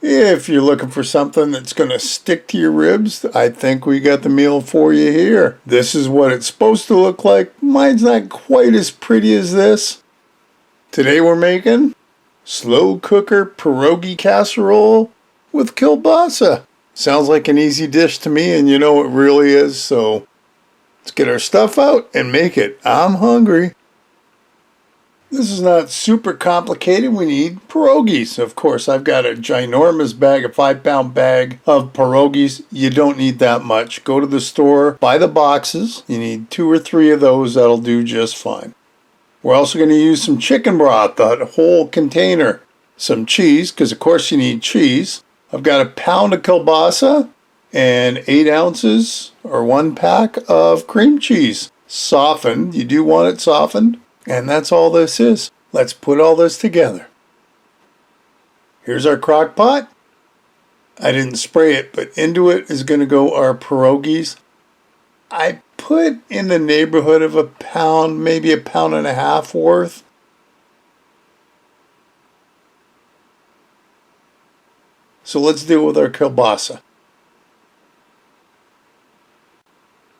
If you're looking for something that's going to stick to your ribs, I think we got the meal for you here. This is what it's supposed to look like. Mine's not quite as pretty as this. Today we're making slow cooker pierogi casserole with kielbasa. Sounds like an easy dish to me, and you know it really is, so let's get our stuff out and make it. I'm hungry. This is not super complicated. We need pierogies. Of course, I've got a ginormous bag, a 5-pound bag of pierogies. You don't need that much. Go to the store, buy the boxes. You need 2 or 3 of those. That'll do just fine. We're also going to use some chicken broth, that whole container. Some cheese, because of course you need cheese. I've got a pound of kielbasa and 8 ounces or 1 pack of cream cheese. Softened. You do want it softened. And that's all this is. Let's put all this together. Here's our crock pot. I didn't spray it, but into it is going to go our pierogies. I put in the neighborhood of a pound, maybe a pound and a half worth. So let's deal with our kielbasa.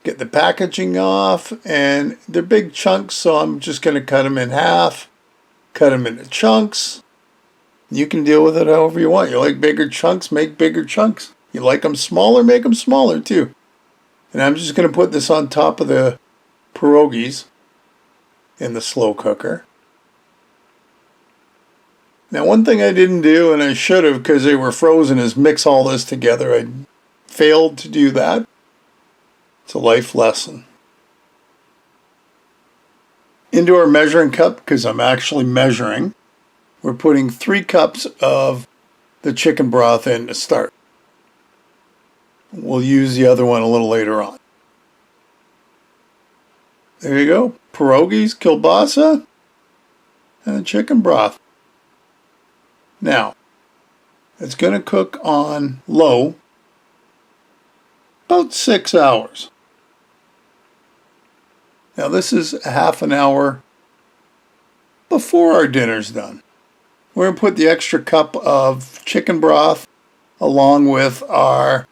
Get the packaging off, and they're big chunks, so I'm just going to cut them in half, cut them into chunks. You can deal with it however you want. You like bigger chunks, make bigger chunks. You like them smaller, make them smaller too. And I'm just going to put this on top of the pierogies in the slow cooker. Now, one thing I didn't do, and I should have because they were frozen, is mix all this together. I failed to do that. It's a life lesson. Into our measuring cup, because I'm actually measuring, we're putting 3 cups of the chicken broth in to start. We'll use the other one a little later on. There you go. Pierogies, kielbasa, and chicken broth. Now, it's going to cook on low about 6 hours. Now this is a half an hour before our dinner's done. We're going to put the extra cup of chicken broth along with our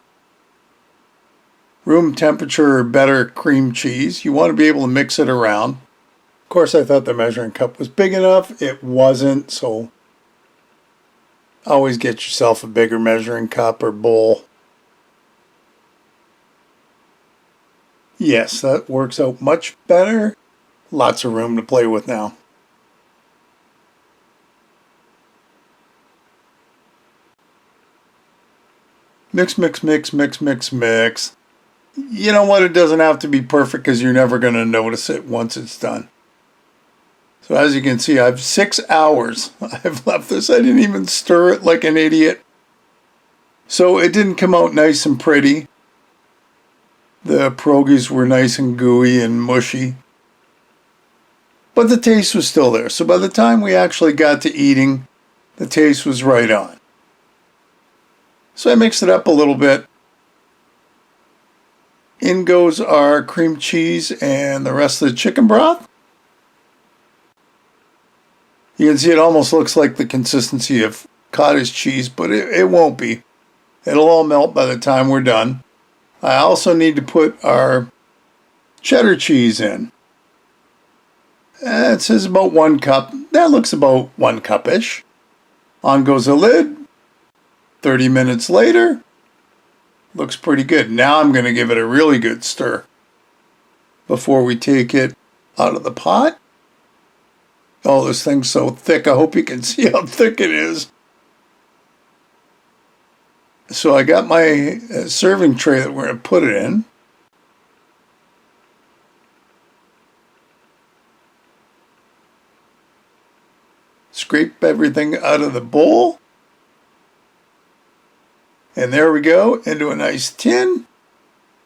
room temperature or better cream cheese. You want to be able to mix it around. Of course, I thought the measuring cup was big enough. It wasn't, so always get yourself a bigger measuring cup or bowl. Yes, that works out much better. Lots of room to play with now. Mix, mix, mix, mix, mix, mix. You know what? It doesn't have to be perfect because you're never going to notice it once it's done. So as you can see, I have 6 hours. I've left this. I didn't even stir it like an idiot. So it didn't come out nice and pretty. The pierogies were nice and gooey and mushy. But the taste was still there. So by the time we actually got to eating, the taste was right on. So I mixed it up a little bit. In goes our cream cheese and the rest of the chicken broth. You can see it almost looks like the consistency of cottage cheese, but it won't be. It'll all melt by the time we're done. I also need to put our cheddar cheese in. It says about 1 cup. That looks about 1 cup-ish. On goes the lid. 30 minutes later. Looks pretty good. Now I'm going to give it a really good stir before we take it out of the pot. Oh, this thing's so thick. I hope you can see how thick it is. So I got my serving tray that we're going to put it in. Scrape everything out of the bowl. And there we go, into a nice tin.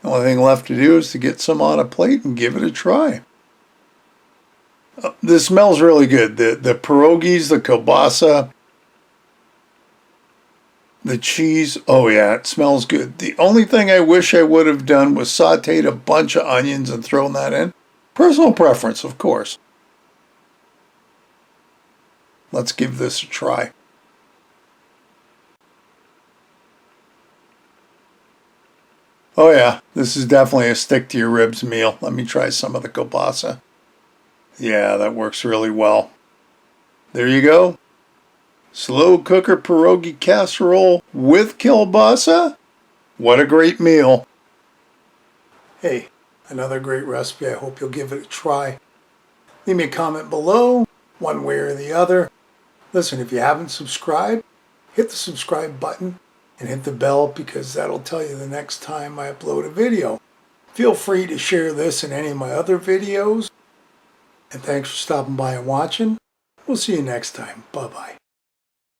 The only thing left to do is to get some on a plate and give it a try. This smells really good. The pierogies, the kielbasa, the cheese, oh yeah, it smells good. The only thing I wish I would have done was sauteed a bunch of onions and thrown that in. Personal preference, of course. Let's give this a try. Oh yeah, this is definitely a stick to your ribs meal. Let me try some of the kielbasa. Yeah, that works really well. There you go. Slow cooker pierogi casserole with kielbasa. What a great meal. Hey, another great recipe. I hope you'll give it a try. Leave me a comment below, one way or the other. Listen, if you haven't subscribed, hit the subscribe button and hit the bell because that'll tell you the next time I upload a video. Feel free to share this in any of my other videos. And thanks for stopping by and watching. We'll see you next time. Bye-bye.